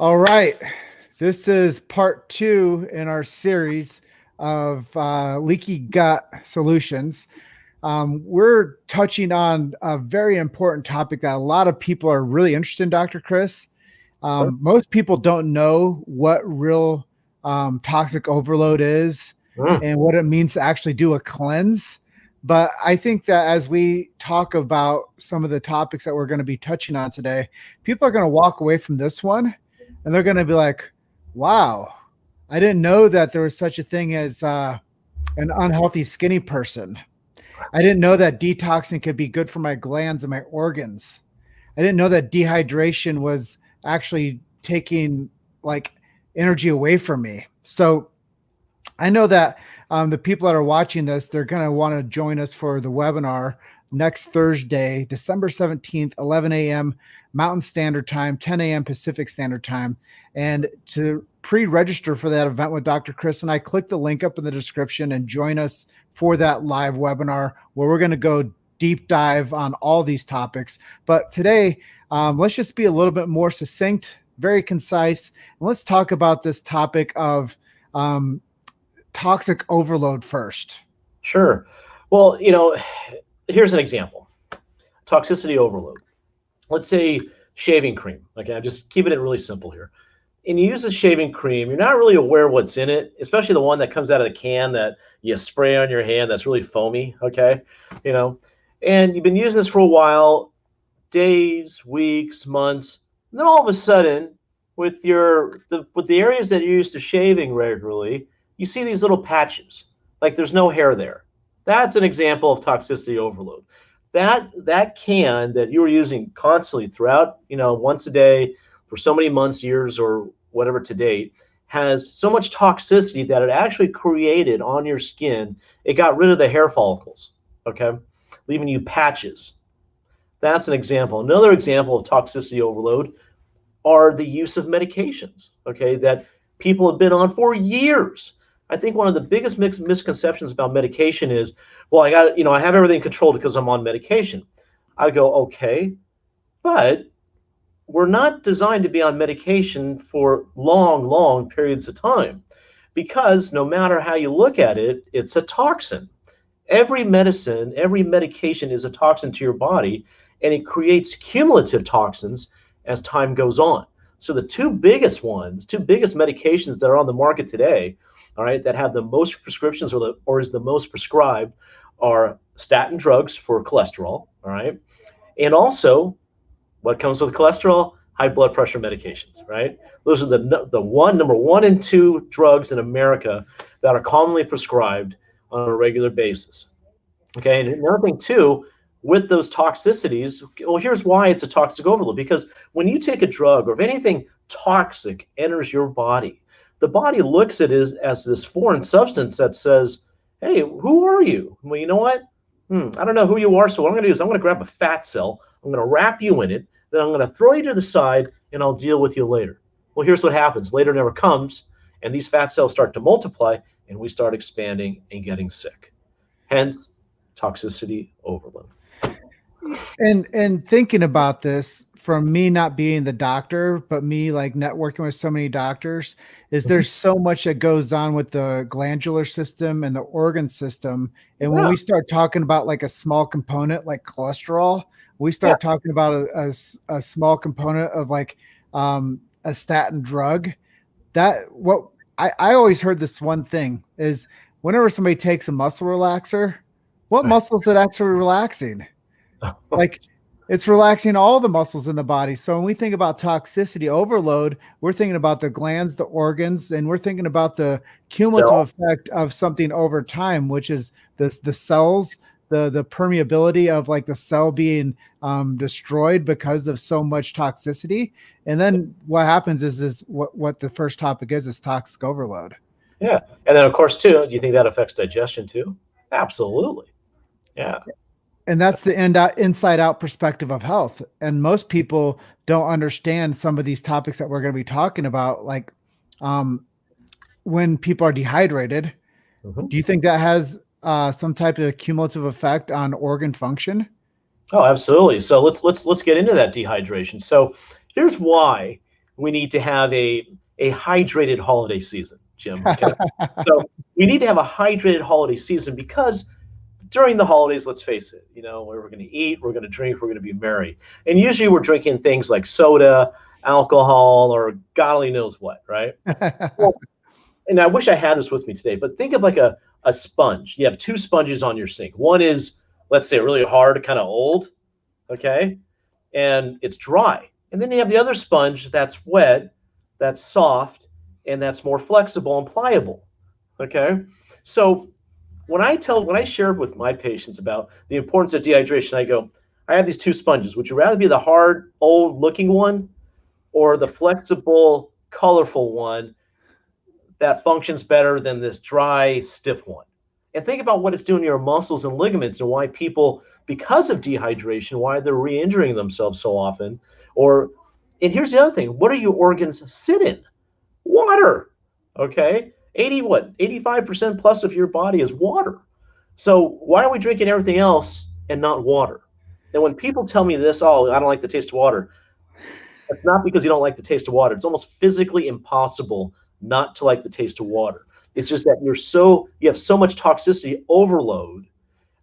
All right. This is part 2 in our series of Leaky Gut Solutions. We're touching on a very important topic that a lot of people are really interested in, Dr. Chris. Most people don't know what real toxic overload is Mm, and what it means to actually do a cleanse. But I think that as we talk about some of the topics that we're going to be touching on today, people are going to walk away from this one and they're going to be like, wow, I didn't know that there was such a thing as an unhealthy skinny person. I didn't know that detoxing could be good for my glands and my organs. I didn't know that dehydration was actually taking like energy away from me. So I know that the people that are watching this, they're going to want to join us for the webinar next Thursday, December 17th, 11 a.m. Mountain Standard Time, 10 a.m. Pacific Standard Time. And to pre-register for that event with Dr. Chris and I, click the link up in the description and join us for that live webinar where we're going to go deep dive on all these topics. But today, let's just be a little bit more succinct, very concise. And let's talk about this topic of toxic overload first. sure. Well, here's an example. Toxicity overload. Let's say shaving cream. Okay, I'm just keeping it really simple here. And you use a shaving cream, you're not really aware what's in it, especially the one that comes out of the can that you spray on your hand that's really foamy, okay? You know, and you've been using this for a while, days, weeks, months, and then all of a sudden, with the areas that you're used to shaving regularly, you see these little patches, like there's no hair there. That's an example of toxicity overload. That can that you were using constantly throughout, once a day for so many months, years, or whatever to date, has so much toxicity that it actually created on your skin. It got rid of the hair follicles, okay, leaving you patches. That's an example. Another example of toxicity overload are the use of medications, okay, that people have been on for years. I think one of the biggest misconceptions about medication is, well, I have everything controlled because I'm on medication. I go, okay, but we're not designed to be on medication for long, long periods of time because no matter how you look at it, it's a toxin. Every medicine, every medication is a toxin to your body, and it creates cumulative toxins as time goes on. So the two biggest medications that are on the market today, all right, that have the most prescriptions or is the most prescribed are statin drugs for cholesterol, all right, and also what comes with cholesterol? High blood pressure medications, right? Those are the number one and two drugs in America that are commonly prescribed on a regular basis. Okay, and another thing too, with those toxicities, well, here's why it's a toxic overload. Because when you take a drug or if anything toxic enters your body, the body looks at it as this foreign substance that says, hey, who are you? Well, you know what? I don't know who you are, so what I'm going to do is I'm going to grab a fat cell, I'm going to wrap you in it, then I'm going to throw you to the side, and I'll deal with you later. Well, here's what happens. Later never comes, and these fat cells start to multiply, and we start expanding and getting sick. Hence, toxicity overload. And thinking about this from me not being the doctor, but me like networking with so many doctors, is there's so much that goes on with the glandular system and the organ system. And when Yeah, we start talking about like a small component like cholesterol, we yeah, start talking about a small component of like a statin drug. That what I always heard this one thing is whenever somebody takes a muscle relaxer, what muscle is it actually relaxing? Like it's relaxing all the muscles in the body. So when we think about toxicity overload, we're thinking about the glands, the organs, and we're thinking about the cumulative so effect of something over time, which is the cells, the permeability of like the cell being destroyed because of so much toxicity. And then what happens is what the first topic is toxic overload. yeah, and then of course too, do you think that affects digestion too? Absolutely. Yeah. And that's the inside out perspective of health. And most people don't understand some of these topics that we're going to be talking about. Like when people are dehydrated, Mhm. do you think that has some type of cumulative effect on organ function? Oh, absolutely. So let's get into that dehydration. So here's why we need to have a hydrated holiday season, Jim. Okay. So we need to have a hydrated holiday season because during the holidays, let's face it, we're going to eat, we're going to drink, we're going to be merry. And usually we're drinking things like soda, alcohol, or God only knows what, right? Well, and I wish I had this with me today, but think of like a sponge. You have two sponges on your sink. One is, let's say, really hard, kind of old, okay? And it's dry. And then you have the other sponge that's wet, that's soft, and that's more flexible and pliable, okay? So when I share with my patients about the importance of dehydration, I go, I have these two sponges. Would you rather be the hard, old-looking one or the flexible, colorful one that functions better than this dry, stiff one? And think about what it's doing to your muscles and ligaments and why people, because of dehydration, why they're re-injuring themselves so often. And here's the other thing. What do your organs sit in? Water, okay? 85% plus of your body is water. So why are we drinking everything else and not water? And when people tell me this, oh, I don't like the taste of water, it's not because you don't like the taste of water. It's almost physically impossible not to like the taste of water. It's just that you have so much toxicity overload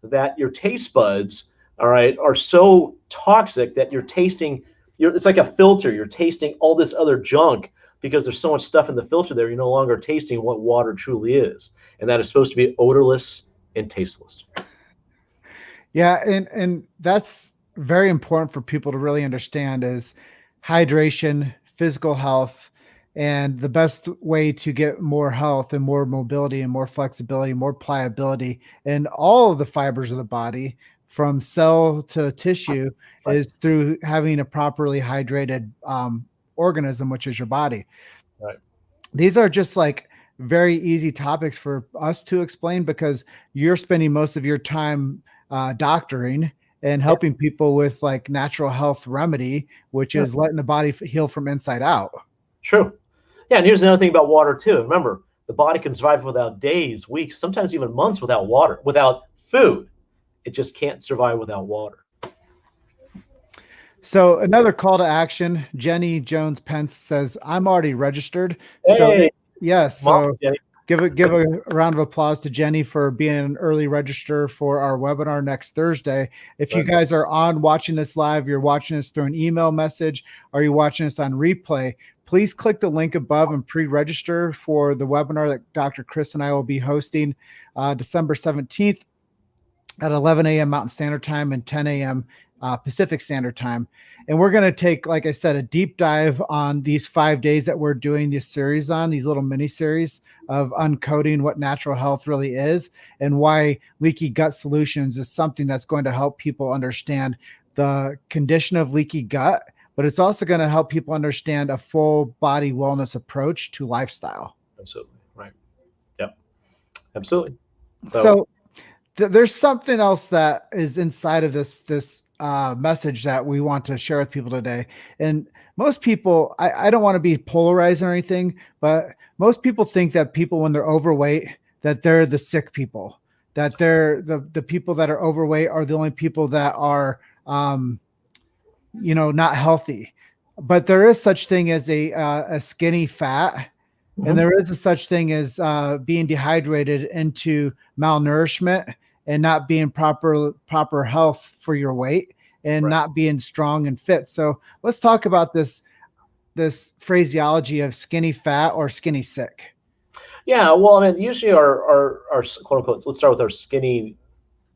that your taste buds, all right, are so toxic that it's like a filter. You're tasting all this other junk because there's so much stuff in the filter there. You're no longer tasting what water truly is. And that is supposed to be odorless and tasteless. Yeah. And that's very important for people to really understand is hydration, physical health, and the best way to get more health and more mobility and more flexibility, more pliability in all of the fibers of the body from cell to tissue is through having a properly hydrated organism, which is your body. Right. These are just like very easy topics for us to explain because you're spending most of your time doctoring and helping people with like natural health remedy, which is letting the body heal from inside out. True. Yeah, and here's another thing about water too. Remember, the body can survive without days, weeks, sometimes even months without water, without food. It just can't survive without water. So another call to action, Jenny Jones Pence says, I'm already registered. Hey, so yes. So Jenny. Give a round of applause to Jenny for being an early register for our webinar next Thursday. If you guys are on watching this live, you're watching this through an email message, or you're watching this on replay, please click the link above and pre-register for the webinar that Dr. Chris and I will be hosting December 17th at 11 a.m. Mountain Standard Time and 10 a.m. Pacific Standard Time. And we're going to take, like I said, a deep dive on these 5 days that we're doing this series on, these little mini series of uncoding what natural health really is and why Leaky Gut Solutions is something that's going to help people understand the condition of leaky gut, but it's also going to help people understand a full body wellness approach to lifestyle. Absolutely. Right. Yep. Absolutely. So there's something else that is inside of this message that we want to share with people today. And most people, I don't want to be polarizing or anything, but most people think that people, when they're overweight, that they're the sick people, that they're the people that are overweight are the only people that are, not healthy. But there is such thing as a skinny fat. And there is a such thing as being dehydrated into malnourishment and not being proper health for your weight and not being strong and fit. So let's talk about this phraseology of skinny fat or skinny sick. Yeah, well, I mean, usually our quote unquote, let's start with our skinny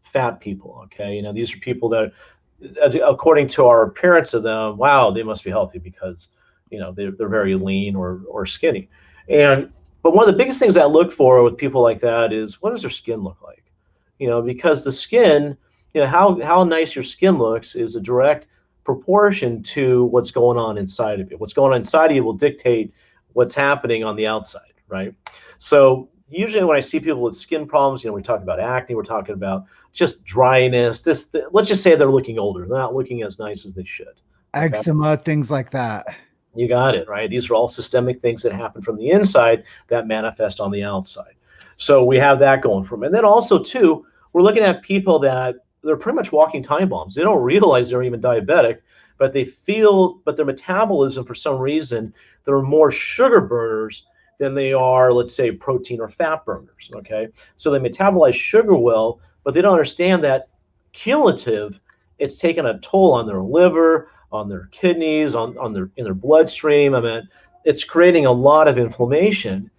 fat people. Okay, these are people that, according to our appearance of them, wow, they must be healthy because they're very lean or skinny. But one of the biggest things I look for with people like that is, what does their skin look like? Because the skin, how nice your skin looks is a direct proportion to what's going on inside of you. What's going on inside of you will dictate what's happening on the outside, right? So usually when I see people with skin problems, we talk about acne, we're talking about just dryness. Let's just say they're looking older. They're not looking as nice as they should. Okay? Eczema, things like that. You got it, right? These are all systemic things that happen from the inside that manifest on the outside. So we have that going for them. And then also, too, we're looking at people that they're pretty much walking time bombs. They don't realize they're even diabetic but but their metabolism, for some reason, they're more sugar burners than they are, let's say, protein or fat burners. Okay, so they metabolize sugar well, but they don't understand that cumulative, it's taken a toll on their liver, on their kidneys, on their in their bloodstream. I mean, it's creating a lot of inflammation.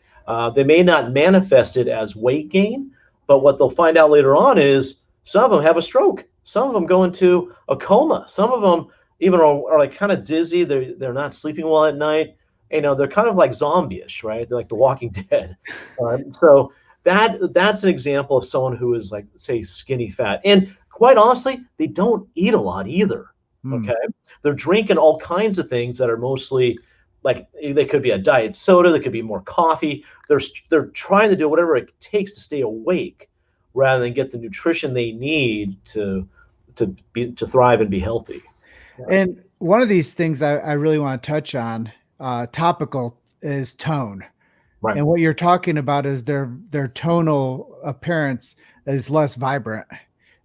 They may not manifest it as weight gain, but what they'll find out later on is some of them have a stroke. Some of them go into a coma. Some of them even are like kind of dizzy. They're not sleeping well at night. You know, they're kind of like zombie-ish, right? They're like the Walking Dead. So that's an example of someone who is like, say, skinny fat. And quite honestly, they don't eat a lot either. Okay, they're drinking all kinds of things that are mostly like, they could be a diet soda, they could be more coffee. They're trying to do whatever it takes to stay awake rather than get the nutrition they need to thrive and be healthy. And one of these things I really want to touch on, topical, is tone. Right. And what you're talking about is their tonal appearance is less vibrant,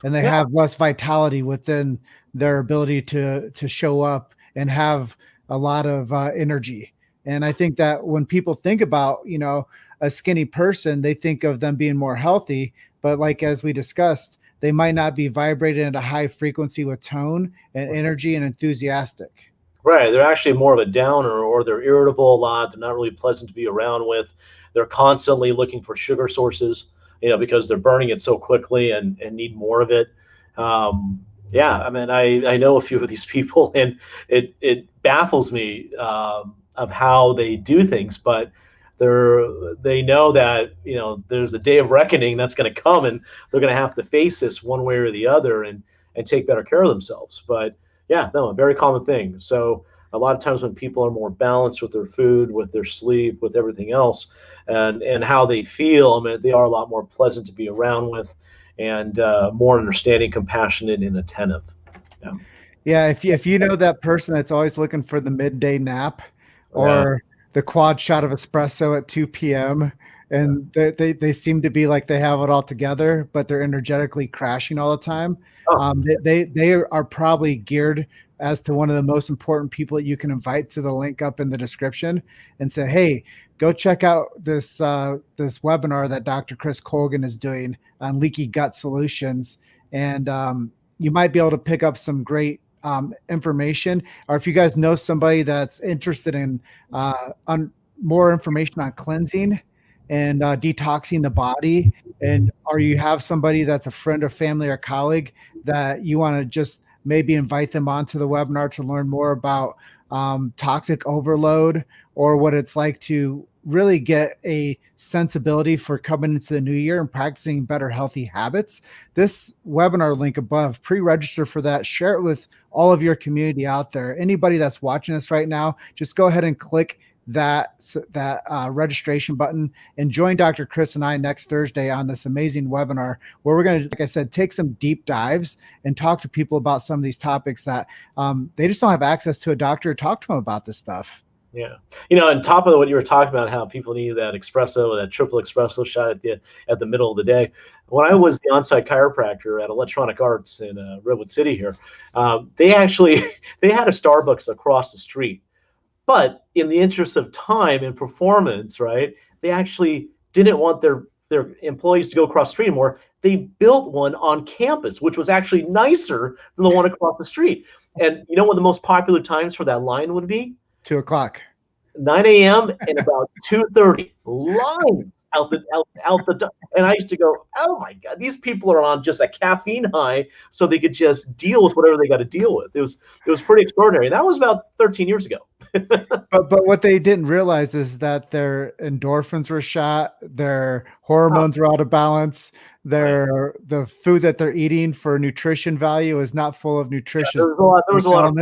and they have less vitality within their ability to show up and have a lot of energy. And I think that when people think about, you know, a skinny person, they think of them being more healthy, but like, as we discussed, they might not be vibrating at a high frequency with tone and energy and enthusiastic. Right. They're actually more of a downer, or they're irritable a lot. They're not really pleasant to be around with. They're constantly looking for sugar sources, you know, because they're burning it so quickly and need more of it. Yeah, I mean, I know a few of these people, and it baffles me of how they do things, but they know that, you know, there's a day of reckoning that's going to come, and they're going to have to face this one way or the other, and take better care of themselves. But yeah, no, a very common thing. So a lot of times when people are more balanced with their food, with their sleep, with everything else, and how they feel, I mean, they are a lot more pleasant to be around with, and more understanding, compassionate, and attentive. Yeah. Yeah, if you know that person that's always looking for the midday nap, or the quad shot of espresso at 2 p.m., and they seem to be like they have it all together, but they're energetically crashing all the time. They are probably geared as to one of the most important people that you can invite to the link up in the description, and say, hey, go check out this webinar that Dr. Chris Colgin is doing on Leaky Gut Solutions. And you might be able to pick up some great information. Or if you guys know somebody that's interested in more information on cleansing and detoxing the body, or you have somebody that's a friend or family or colleague that you want to just maybe invite them onto the webinar to learn more about toxic overload, or what it's like to really get a sensibility for coming into the new year and practicing better healthy habits. This webinar link above, pre-register for that, share it with all of your community out there. Anybody that's watching us right now, just go ahead and click that registration button and join Dr. Chris and I next Thursday on this amazing webinar, where we're going to, like I said, take some deep dives and talk to people about some of these topics that they just don't have access to a doctor to talk to them about this stuff. Yeah. You know, on top of what you were talking about, how people need that espresso, that triple espresso shot at the middle of the day. When I was the on-site chiropractor at Electronic Arts in Redwood City here, they had a Starbucks across the street. But in the interest of time and performance, right, they actually didn't want their employees to go across the street anymore. They built one on campus, which was actually nicer than the one across the street. And you know what the most popular times for that line would be? 2 o'clock. 9 a.m. and about 2:30. Lines out the and I used to go, oh my God, these people are on just a caffeine high, so they could just deal with whatever they got to deal with. It was pretty extraordinary. That was about 13 years ago. But what they didn't realize is that their endorphins were shot, their hormones were out of balance, the food that they're eating for nutrition value is not full of nutritious. Yeah, there was a lot of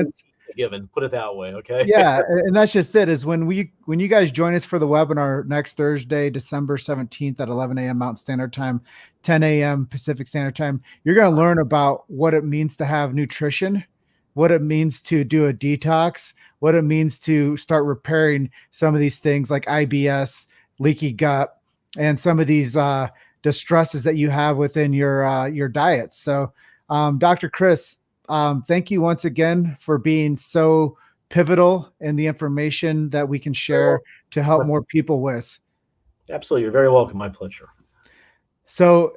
given, put it that way. Okay. Yeah, and that's just it. Is when you guys join us for the webinar next Thursday, December 17th at 11 a.m. Mountain Standard Time, 10 a.m. Pacific Standard Time, you're going to learn about what it means to have nutrition, what it means to do a detox, what it means to start repairing some of these things like IBS, leaky gut, and some of these distresses that you have within your diet. So, Dr. Chris, Thank you once again for being so pivotal in the information that we can share to help more people with. Absolutely. You're very welcome. My pleasure. So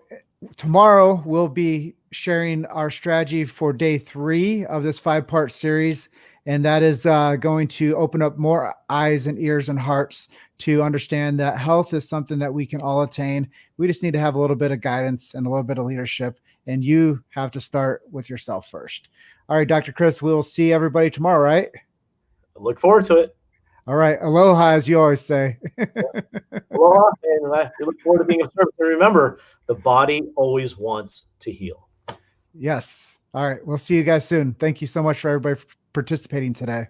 tomorrow we'll be sharing our strategy for day 3 of this 5-part series. And that is going to open up more eyes and ears and hearts to understand that health is something that we can all attain. We just need to have a little bit of guidance and a little bit of leadership. And you have to start with yourself first. All right, Dr. Chris, we'll see everybody tomorrow, right? I look forward to it. All right. Aloha, as you always say. Aloha, and I look forward to being of service. And remember, the body always wants to heal. Yes. All right. We'll see you guys soon. Thank you so much for everybody participating today.